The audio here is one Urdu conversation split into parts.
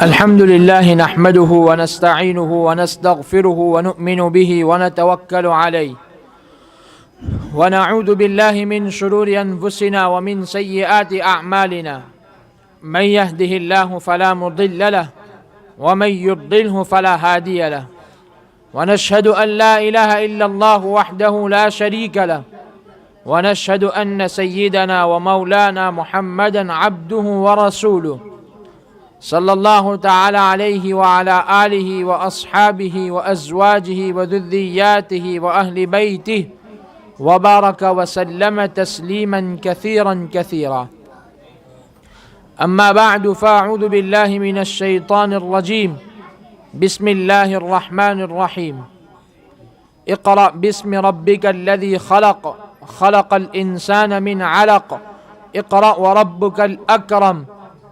الحمد لله نحمده ونستعينه ونستغفره ونؤمن به ونتوكل عليه ونعوذ بالله من شرور أنفسنا ومن سيئات أعمالنا من يهده الله فلا مضل له ومن يضلله فلا هادي له ونشهد أن لا إله إلا الله وحده لا شريك له ونشهد أن سيدنا ومولانا محمدا عبده ورسوله صلی اللہ تعالی علیہ وعلى آلہ واصحابہ وازواجہ وذریاتہ واہل بیتہ وبارک وسلم تسلیما کثیرا کثیرا اما بعد فاعوذ باللہ من الشیطان الرجیم بسم اللہ الرحمن الرحیم اقرأ باسم ربک الذی خلق خلق الانسان من علق اقرأ وربک الاکرم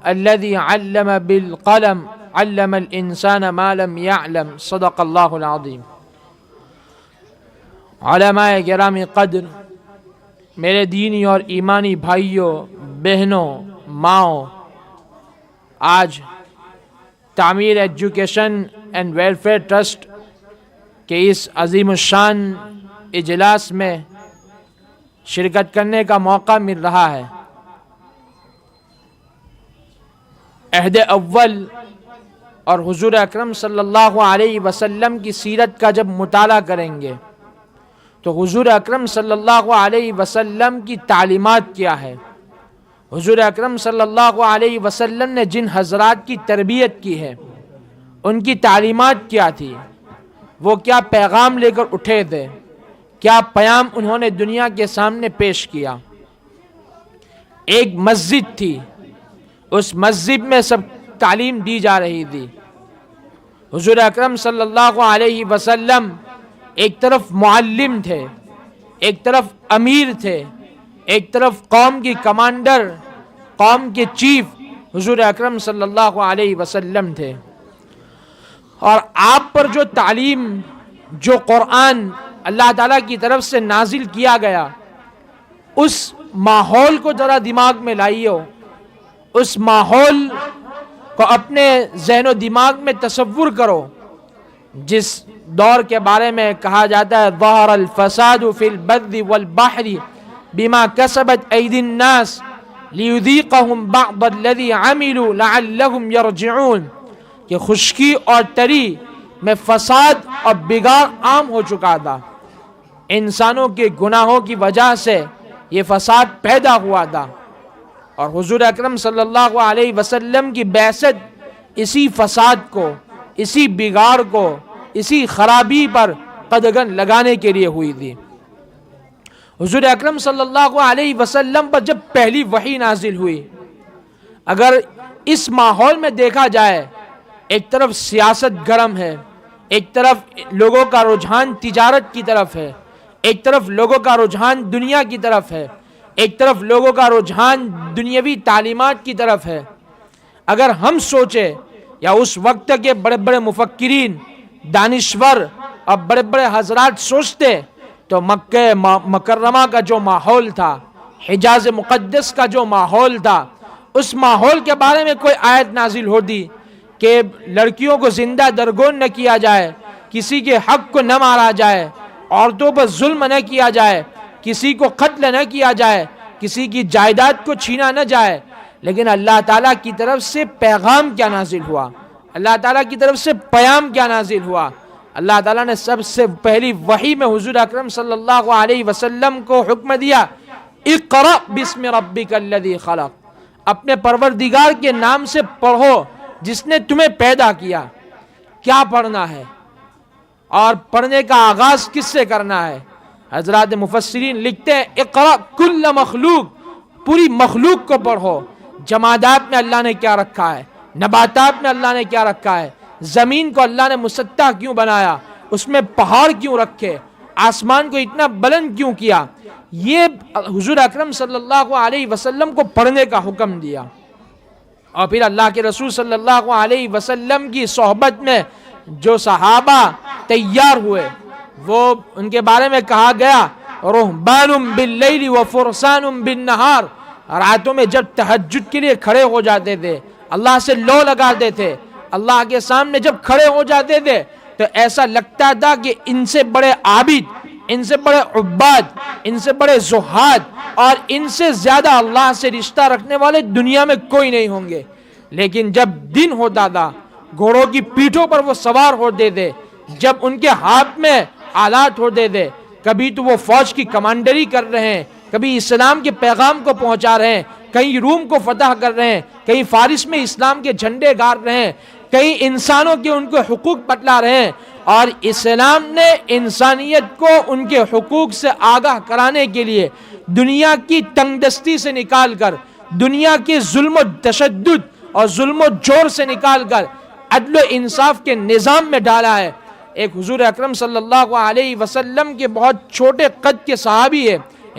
الذي علم بالقلم علم الانسان ما لم يعلم صدق اللہ العظیم۔ علماء گرامی قدر، میرے دینی اور ایمانی بھائیوں، بہنوں، ماؤں، آج تعمیر ایجوکیشن اینڈ ویلفیئر ٹرسٹ کے اس عظیم الشان اجلاس میں شرکت کرنے کا موقع مل رہا ہے۔ عہد اول اور حضور اکرم صلی اللہ علیہ وسلم کی سیرت کا جب مطالعہ کریں گے تو حضور اکرم صلی اللہ علیہ وسلم کی تعلیمات کیا ہے، حضور اکرم صلی اللہ علیہ وسلم نے جن حضرات کی تربیت کی ہے ان کی تعلیمات کیا تھی، وہ کیا پیغام لے کر اٹھے تھے، کیا پیام انہوں نے دنیا کے سامنے پیش کیا۔ ایک مسجد تھی، اس مسجد میں سب تعلیم دی جا رہی تھی۔ حضور اکرم صلی اللہ علیہ وسلم ایک طرف معلم تھے، ایک طرف امیر تھے، ایک طرف قوم کی کمانڈر، قوم کے چیف حضور اکرم صلی اللہ علیہ وسلم تھے۔ اور آپ پر جو تعلیم، جو قرآن اللہ تعالیٰ کی طرف سے نازل کیا گیا، اس ماحول کو ذرا دماغ میں لائیے، اس ماحول کو اپنے ذہن و دماغ میں تصور کرو جس دور کے بارے میں کہا جاتا ہے ظہر الفساد فی البر والبحر بما کسبت ایدی الناس لیذیقہم بعض الذی عملوا لعلہم یرجعون، کہ خشکی اور تری میں فساد اور بگاڑ عام ہو چکا تھا، انسانوں کے گناہوں کی وجہ سے یہ فساد پیدا ہوا تھا، اور حضور اکرم صلی اللہ علیہ وسلم کی بعثت اسی فساد کو، اسی بگاڑ کو، اسی خرابی پر قدغن لگانے کے لیے ہوئی تھی۔ حضور اکرم صلی اللہ علیہ وسلم پر جب پہلی وحی نازل ہوئی، اگر اس ماحول میں دیکھا جائے، ایک طرف سیاست گرم ہے، ایک طرف لوگوں کا رجحان تجارت کی طرف ہے، ایک طرف لوگوں کا رجحان دنیا کی طرف ہے، ایک طرف لوگوں کا رجحان دنیاوی تعلیمات کی طرف ہے۔ اگر ہم سوچیں یا اس وقت کے بڑے بڑے مفکرین، دانشور اور بڑے بڑے حضرات سوچتے تو مکہ مکرمہ کا جو ماحول تھا، حجاز مقدس کا جو ماحول تھا، اس ماحول کے بارے میں کوئی آیت نازل ہوتی کہ لڑکیوں کو زندہ درگون نہ کیا جائے، کسی کے حق کو نہ مارا جائے، عورتوں پر ظلم نہ کیا جائے، کسی کو قتل نہ کیا جائے، کسی کی جائیداد کو چھینا نہ جائے، لیکن اللہ تعالیٰ کی طرف سے پیغام کیا نازل ہوا، اللہ تعالیٰ کی طرف سے پیام کیا نازل ہوا۔ اللہ تعالیٰ نے سب سے پہلی وحی میں حضور اکرم صلی اللہ علیہ وسلم کو حکم دیا، اقرأ باسم ربک الذی خلق، اپنے پروردگار کے نام سے پڑھو جس نے تمہیں پیدا کیا۔ کیا پڑھنا ہے اور پڑھنے کا آغاز کس سے کرنا ہے؟ حضرات مفسرین لکھتے ہیں اقرأ کل مخلوق، پوری مخلوق کو پڑھو۔ جمادات میں اللہ نے کیا رکھا ہے، نباتات میں اللہ نے کیا رکھا ہے، زمین کو اللہ نے مسطح کیوں بنایا، اس میں پہاڑ کیوں رکھے، آسمان کو اتنا بلند کیوں کیا، یہ حضور اکرم صلی اللہ علیہ وسلم کو پڑھنے کا حکم دیا۔ اور پھر اللہ کے رسول صلی اللہ علیہ وسلم کی صحبت میں جو صحابہ تیار ہوئے، وہ ان کے بارے میں کہا گیا رہبان باللیل وفرسان بالنہار، راتوں میں جب تہجد کے لیے کھڑے ہو جاتے تھے، اللہ سے لو لگاتے تھے، اللہ کے سامنے جب کھڑے ہو جاتے تھے تو ایسا لگتا تھا کہ ان سے بڑے عابد، ان سے بڑے عباد، ان سے بڑے زہاد اور ان سے زیادہ اللہ سے رشتہ رکھنے والے دنیا میں کوئی نہیں ہوں گے۔ لیکن جب دن ہوتا تھا، گھوڑوں کی پیٹھوں پر وہ سوار ہوتے تھے، جب ان کے ہاتھ میں آلات ہوتے تھے، کبھی تو وہ فوج کی کمانڈری کر رہے ہیں، کبھی اسلام کے پیغام کو پہنچا رہے ہیں، کہیں روم کو فتح کر رہے ہیں، کہیں فارس میں اسلام کے جھنڈے گاڑ رہے ہیں، کئی انسانوں کے ان کے حقوق بتلا رہے ہیں، اور اسلام نے انسانیت کو ان کے حقوق سے آگاہ کرانے کے لیے دنیا کی تنگ دستی سے نکال کر، دنیا کے ظلم و تشدد اور ظلم و جور سے نکال کر عدل و انصاف کے نظام میں ڈالا ہے۔ ایک حضور اکرم صلی اللہ علیہ وسلم کے بہت چھوٹے قد کے صحابی ہے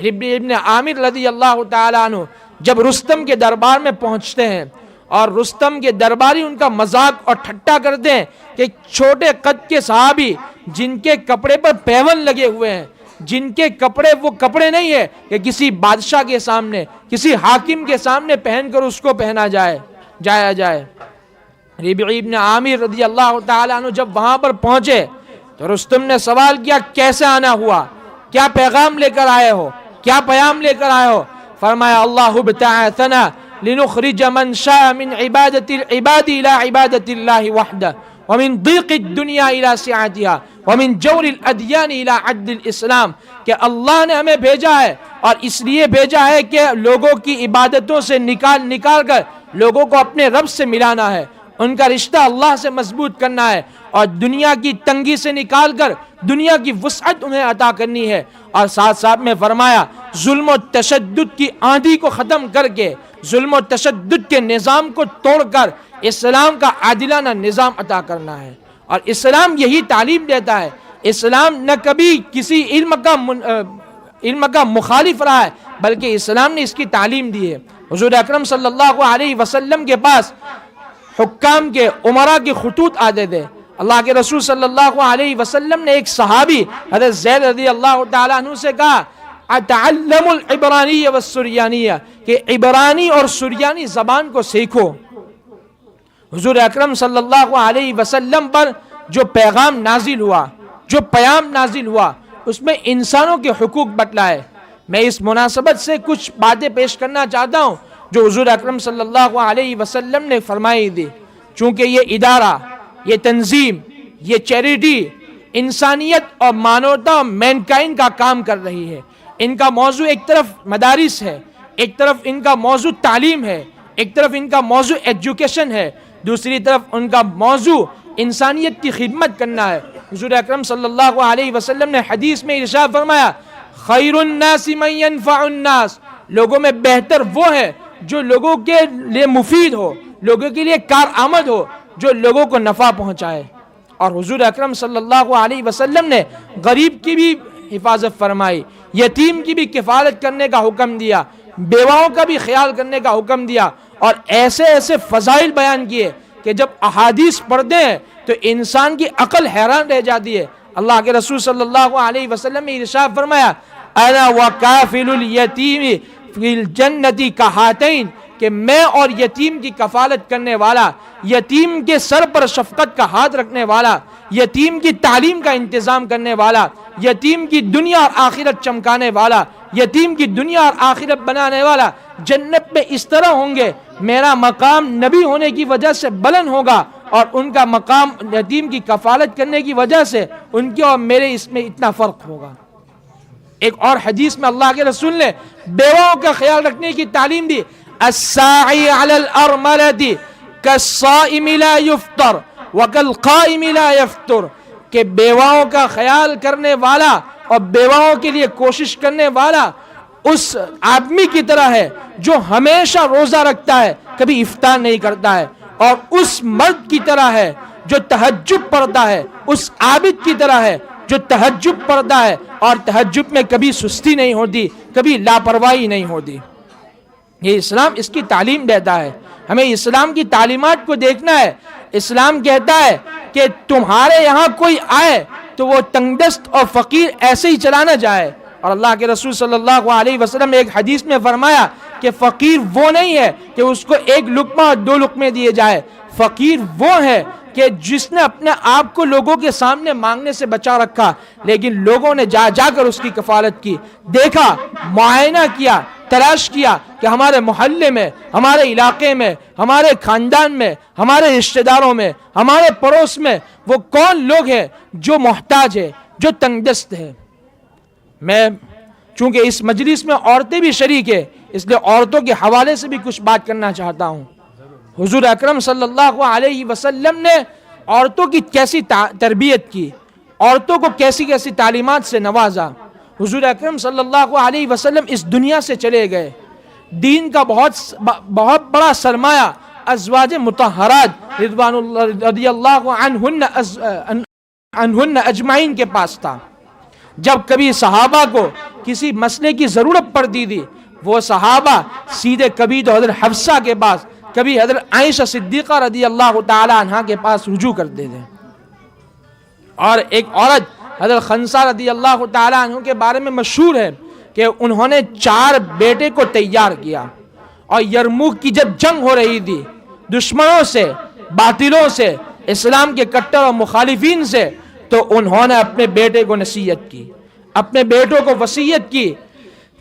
ابن عامر رضی اللہ تعالیٰ عنہ، جب رستم کے دربار میں پہنچتے ہیں اور رستم کے درباری ان کا مذاق اور ٹھٹا کرتے ہیں کہ چھوٹے قد کے صحابی جن کے کپڑے پر پیون لگے ہوئے ہیں، جن کے کپڑے وہ کپڑے نہیں ہے کہ کسی بادشاہ کے سامنے، کسی حاکم کے سامنے پہن کر اس کو پہنا جایا جائے۔ ربیع ابن عامر رضی اللہ تعالیٰ عنہ جب وہاں پر پہنچے تو رستم نے سوال کیا، کیسے آنا ہوا، کیا پیغام لے کر آئے ہو، کیا پیام لے کر آئے ہو؟ فرمایا اللہ ابتعثنا لنخرج من شاء من عبادت العباد الى عبادت اللہ وحدہ ومن ضیق الدنیا الى سعتها ومن جور الادیان الى عدل الاسلام، کہ اللہ نے ہمیں بھیجا ہے اور اس لیے بھیجا ہے کہ لوگوں کی عبادتوں سے نکال کر لوگوں کو اپنے رب سے ملانا ہے، ان کا رشتہ اللہ سے مضبوط کرنا ہے، اور دنیا کی تنگی سے نکال کر دنیا کی وسعت انہیں عطا کرنی ہے، اور ساتھ ساتھ میں فرمایا ظلم و تشدد کی آندھی کو ختم کر کے، ظلم و تشدد کے نظام کو توڑ کر اسلام کا عادلانہ نظام عطا کرنا ہے۔ اور اسلام یہی تعلیم دیتا ہے۔ اسلام نہ کبھی کسی علم کا مخالف رہا ہے، بلکہ اسلام نے اس کی تعلیم دی ہے۔ حضور اکرم صلی اللہ علیہ وسلم کے پاس حکام کے، عمراء کے خطوط آتے تھے۔ اللہ کے رسول صلی اللہ علیہ وسلم نے ایک صحابی حضرت زید رضی اللہ تعالیٰ عنہ سے کہا اتعلم العبرانی والسریانیہ، کہ عبرانی اور سریانی زبان کو سیکھو۔ حضور اکرم صلی اللہ علیہ وسلم پر جو پیغام نازل ہوا، جو پیام نازل ہوا، اس میں انسانوں کے حقوق بتلائے۔ میں اس مناسبت سے کچھ باتیں پیش کرنا چاہتا ہوں جو حضور اکرم صلی اللہ علیہ وسلم نے فرمائی تھی۔ چونکہ یہ ادارہ، یہ تنظیم، یہ چیریٹی انسانیت اور مانوتا اور مینکائنڈ کا کام کر رہی ہے۔ ان کا موضوع ایک طرف مدارس ہے، ایک طرف ان کا موضوع تعلیم ہے، ایک طرف ان کا موضوع ایجوکیشن ہے، دوسری طرف ان کا موضوع انسانیت کی خدمت کرنا ہے۔ حضور اکرم صلی اللہ علیہ وسلم نے حدیث میں ارشاد فرمایا خیر الناس من ينفع الناس، لوگوں میں بہتر وہ ہے جو لوگوں کے لیے مفید ہو، لوگوں کے لیے کارآمد ہو، جو لوگوں کو نفع پہنچائے۔ اور حضور اکرم صلی اللہ علیہ وسلم نے غریب کی بھی حفاظت فرمائی، یتیم کی بھی کفالت کرنے کا حکم دیا، بیواؤں کا بھی خیال کرنے کا حکم دیا، اور ایسے ایسے فضائل بیان کیے کہ جب احادیث پڑھتے ہیں تو انسان کی عقل حیران رہ جاتی ہے۔ اللہ کے رسول صلی اللہ علیہ وسلم نے ارشاد فرمایا انا وکافل الیتیم فی الجنۃ کہاتین، کہ میں اور یتیم کی کفالت کرنے والا، یتیم کے سر پر شفقت کا ہاتھ رکھنے والا، یتیم کی تعلیم کا انتظام کرنے والا، یتیم کی دنیا اور آخرت چمکانے والا، یتیم کی دنیا اور آخرت بنانے والا جنت میں اس طرح ہوں گے، میرا مقام نبی ہونے کی وجہ سے بلند ہوگا، اور ان کا مقام یتیم کی کفالت کرنے کی وجہ سے ان کے اور میرے اس میں اتنا فرق ہوگا۔ ایک اور حدیث میں اللہ کے رسول نے بیواؤں کا خیال رکھنے کی تعلیم دی، الساعی علی الارملۃ کالصائم لا یفطر وکالقائم لا یفطر، کہ بیواؤں کا خیال کرنے والا اور بیواؤں کے لیے کوشش کرنے والا اس آدمی کی طرح ہے جو ہمیشہ روزہ رکھتا ہے، کبھی افطار نہیں کرتا ہے، اور اس مرد کی طرح ہے جو تہجد پڑھتا ہے، اس عابد کی طرح ہے جو تہجد پڑھتا ہے اور تہجد میں کبھی سستی نہیں ہوتی، کبھی لاپرواہی نہیں ہوتی۔ یہ اسلام اس کی تعلیم دیتا ہے، ہمیں اسلام کی تعلیمات کو دیکھنا ہے۔ اسلام کہتا ہے کہ تمہارے یہاں کوئی آئے تو وہ تنگ دست اور فقیر ایسے ہی چلا نہ جائے، اور اللہ کے رسول صلی اللہ علیہ وسلم نے ایک حدیث میں فرمایا کہ فقیر وہ نہیں ہے کہ اس کو ایک لقمہ اور دو لقمے دیے جائے، فقیر وہ ہے کہ جس نے اپنے آپ کو لوگوں کے سامنے مانگنے سے بچا رکھا، لیکن لوگوں نے جا جا کر اس کی کفالت کی، دیکھا، معائنہ کیا، تلاش کیا کہ ہمارے محلے میں، ہمارے علاقے میں، ہمارے خاندان میں، ہمارے رشتہ داروں میں، ہمارے پڑوس میں وہ کون لوگ ہیں جو محتاج ہے، جو تنگ دست ہے۔ میں چونکہ اس مجلس میں عورتیں بھی شریک ہیں، اس لیے عورتوں کے حوالے سے بھی کچھ بات کرنا چاہتا ہوں۔ حضور اکرم صلی اللہ علیہ وسلم نے عورتوں کی کیسی تربیت کی، عورتوں کو کیسی کیسی تعلیمات سے نوازا۔ حضور اکرم صلی اللہ علیہ وسلم اس دنیا سے چلے گئے، دین کا بہت بڑا سرمایہ ازواج مطہرات رضوان اللہ رضی اللہ عنہن اجمعین کے پاس تھا۔ جب کبھی صحابہ کو کسی مسئلے کی ضرورت پڑتی تھی، وہ صحابہ سیدھے کبھی تو حضرت حفصہ کے پاس، کبھی حضرت عائشہ صدیقہ رضی اللہ تعالی عنہا کے پاس رجوع کرتے تھے۔ اور ایک عورت حضرت خنسہ رضی اللہ تعالی عنہ کے بارے میں مشہور ہے کہ انہوں نے 4 بیٹے کو تیار کیا، اور یرموک کی جب جنگ ہو رہی تھی دشمنوں سے، باطلوں سے، اسلام کے کٹر اور مخالفین سے، تو انہوں نے اپنے بیٹے کو نصیحت کی، اپنے بیٹوں کو وصیت کی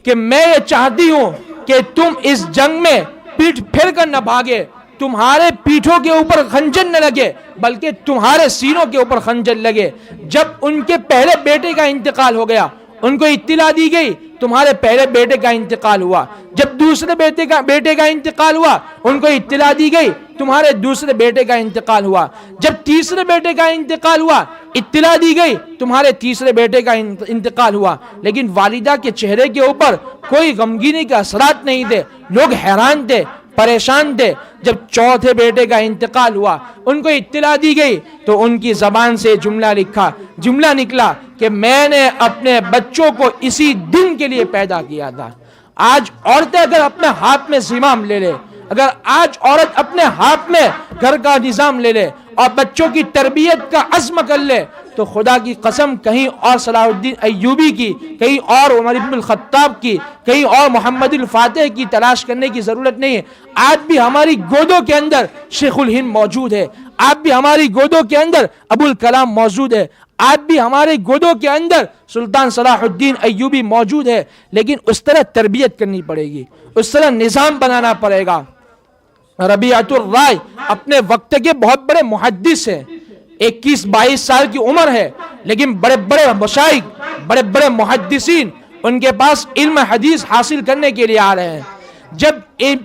کہ میں یہ چاہتی ہوں کہ تم اس جنگ میں پیٹھ پھر کر نہ بھاگے، تمہارے پیٹھوں کے اوپر خنجر نہ لگے بلکہ تمہارے سینوں کے اوپر خنجر لگے۔ جب ان کے پہلے بیٹے کا انتقال ہو گیا، ان کو اطلاع دی گئی تمہارے پہلے بیٹے کا انتقال ہوا، جب دوسرے بیٹے کا انتقال ہوا، ان کو اطلاع دی گئی تمہارے دوسرے بیٹے کا انتقال ہوا، جب تیسرے بیٹے کا انتقال ہوا، اطلاع دی گئی تمہارے تیسرے بیٹے کا انتقال ہوا، لیکن والدہ کے چہرے کے اوپر کوئی غمگینی کے اثرات نہیں تھے، لوگ حیران تھے، پریشان تھے۔ جب چوتھے بیٹے کا انتقال ہوا، ان کو اطلاع دی گئی تو ان کی زبان سے جملہ نکلا کہ میں نے اپنے بچوں کو اسی دن کے لیے پیدا کیا تھا۔ آج عورتیں اگر اپنے ہاتھ میں زمام لے لے، اگر آج عورت اپنے ہاتھ میں گھر کا نظام لے لے اور بچوں کی تربیت کا عزم کر لے، تو خدا کی قسم کہیں اور صلاح الدین ایوبی کی، کہیں اور عمر بن الخطاب کی، کہیں اور محمد الفاتح کی تلاش کرنے کی ضرورت نہیں ہے۔ آج بھی ہماری گودوں کے اندر شیخ الہند موجود ہے، آج بھی ہماری گودوں کے اندر ابو الکلام موجود ہے، آج بھی ہمارے گودوں کے اندر سلطان صلاح الدین ایوبی موجود ہے، لیکن اس طرح تربیت کرنی پڑے گی، اس طرح نظام بنانا پڑے گا۔ ربیعۃ الرائے اپنے وقت کے بہت بڑے محدث ہیں، 21-22 سال کی عمر ہے، لیکن بڑے بڑے مشائخ، بڑے بڑے محدثین ان کے پاس علم حدیث حاصل کرنے کے لیے آ رہے ہیں۔ جب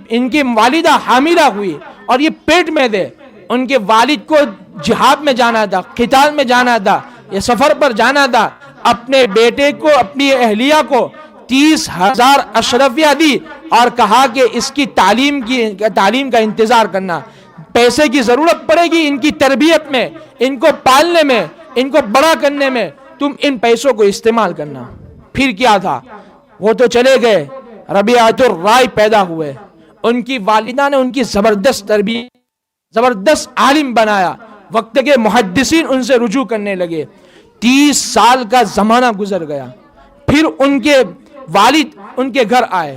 ان کی والدہ حاملہ ہوئی اور یہ پیٹ میں تھے، ان کے والد کو جہاد میں جانا تھا، قتال میں جانا تھا، یہ سفر پر جانا تھا، اپنے بیٹے کو، اپنی اہلیہ کو 30,000 اشرفیہ دی اور کہا کہ اس کی تعلیم کا انتظار کرنا، پیسے کی ضرورت پڑے گی ان کی تربیت میں، ان کو پالنے میں، ان کو بڑا کرنے میں، تم ان پیسوں کو استعمال کرنا۔ پھر کیا تھا، وہ تو چلے گئے، ربیعۃ الرائے پیدا ہوئے، ان کی والدہ نے ان کی زبردست تربیت، زبردست عالم بنایا، وقت کے محدثین ان سے رجوع کرنے لگے۔ 30 سال کا زمانہ گزر گیا، پھر ان کے والد ان کے گھر آئے،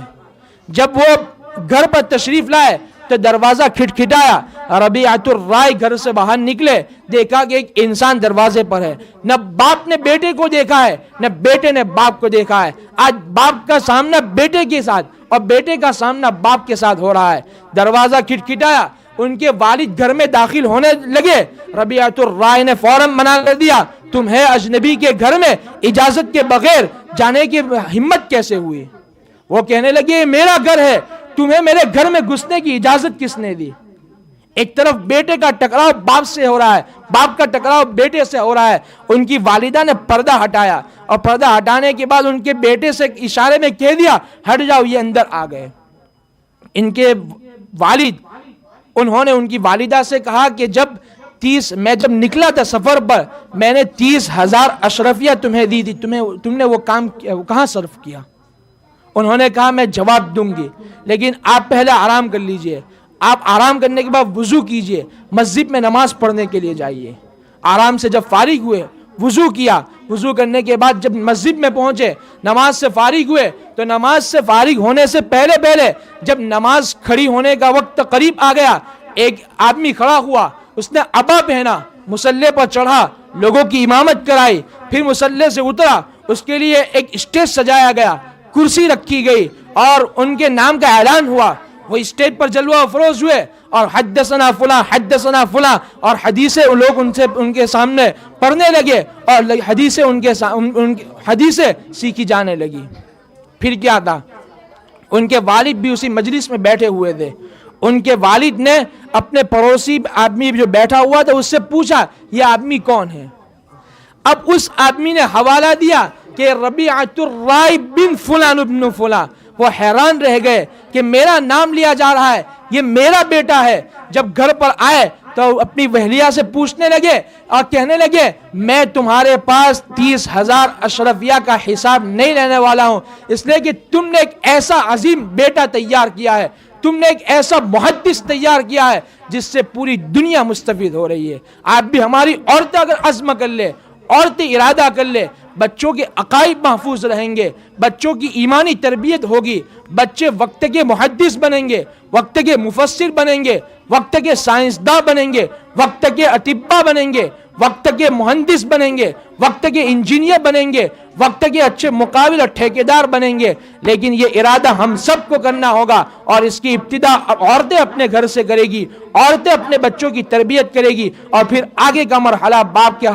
جب وہ گھر پر تشریف لائے تو دروازہ کھٹکھٹایا، ربیعۃ الرائے گھر سے باہر نکلے، دیکھا کہ ایک انسان دروازے پر ہے، نہ باپ نے بیٹے کو دیکھا ہے نہ بیٹے نے باپ کو دیکھا ہے۔ آج باپ کا سامنا بیٹے کے ساتھ اور بیٹے کا سامنا باپ کے ساتھ ہو رہا ہے۔ دروازہ کھٹکھٹایا، ان کے والد گھر میں داخل ہونے لگے، ربیعۃ الرائے نے فوراً منع کر دیا، تمہیں اجنبی کے گھر میں اجازت کے بغیر جانے کی ہمت کیسے ہوئی؟ وہ کہنے لگے یہ میرا گھر ہے، تمہیں میرے گھر میں گھسنے کی اجازت کس نے دی؟ ایک طرف بیٹے کا ٹکراؤ باپ سے ہو رہا ہے، باپ کا ٹکراؤ بیٹے سے ہو رہا ہے۔ ان کی والدہ نے پردہ ہٹایا اور پردہ ہٹانے کے بعد ان کے بیٹے سے اشارے میں کہہ دیا ہٹ جاؤ، یہ اندر آ گئے۔ ان کے والد، انہوں نے ان کی والدہ سے کہا کہ میں جب نکلا تھا سفر پر، میں نے 30,000 اشرفیہ تمہیں دی تھی، تم نے وہ کام کہاں صرف کیا؟ انہوں نے کہا میں جواب دوں گی، لیکن آپ پہلے آرام کر لیجئے، آپ آرام کرنے کے بعد وضو کیجئے، مسجد میں نماز پڑھنے کے لیے جائیے۔ آرام سے جب فارغ ہوئے، وضو کیا، وضو کرنے کے بعد جب مسجد میں پہنچے، نماز سے فارغ ہوئے، تو نماز سے فارغ ہونے سے پہلے جب نماز کھڑی ہونے کا وقت قریب آ گیا، ایک آدمی کھڑا ہوا، اس نے عبا پہنا، مصلی پر چڑھا، لوگوں کی امامت کرائی، پھر مصلی سے اترا، اس کے لیے ایک اسٹیج سجایا گیا، کرسی رکھی گئی اور ان کے نام کا اعلان ہوا، وہ اسٹیج پر جلوہ افروز ہوئے اور حدثنا فلاں اور حدیثیں لوگ ان کے سامنے پڑھنے لگے اور حدیثیں سیکھی جانے لگی۔ پھر کیا تھا، ان کے والد بھی اسی مجلس میں بیٹھے ہوئے تھے، ان کے والد نے اپنے پڑوسی آدمی جو بیٹھا ہوا تھا اس سے پوچھا یہ آدمی کون ہے؟ اب اس آدمی نے حوالہ دیا کہ ربیعۃ الرائے بن فلان ابن فلاں۔ وہ حیران رہ گئے کہ میرا نام لیا جا رہا ہے، یہ میرا بیٹا ہے۔ جب گھر پر آئے تو اپنی وہلیہ سے پوچھنے لگے اور کہنے لگے میں تمہارے پاس 30,000 اشرفیہ کا حساب نہیں لینے والا ہوں، اس لیے کہ تم نے ایک ایسا عظیم بیٹا تیار کیا ہے، تم نے ایک ایسا محدث تیار کیا ہے جس سے پوری دنیا مستفید ہو رہی ہے۔ آپ بھی، ہماری عورتیں اگر عزم کر لے، عورتیں ارادہ کر لے، بچوں کے عقائد محفوظ رہیں گے، بچوں کی ایمانی تربیت ہوگی، بچے وقت کے محدث بنیں گے، وقت کے مفسر بنیں گے، وقت کے سائنسداں بنیں گے، وقت کے اطباء بنیں گے، وقت کے مہندس بنیں گے، وقت کے انجینئر بنیں گے، وقت کے اچھے مقابل اور ٹھیکیدار بنیں گے۔ لیکن یہ ارادہ ہم سب کو کرنا ہوگا اور اس کی ابتدا عورتیں اپنے گھر سے کرے گی، عورتیں اپنے بچوں کی تربیت کرے گی اور پھر آگے کا مرحلہ باپ کے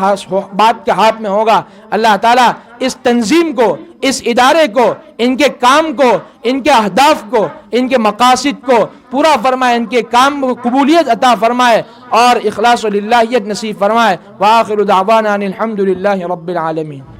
ہاتھ میں ہوگا۔ اللہ تعالیٰ اس تنظیم کو، اس ادارے کو، ان کے کام کو، ان کے اہداف کو، ان کے مقاصد کو پورا فرمائے، ان کے کام کو قبولیت عطا فرمائے اور اخلاص و للہیت نصیب فرمائے۔ وآخر دعوانا ان الحمد للہ رب العالمین۔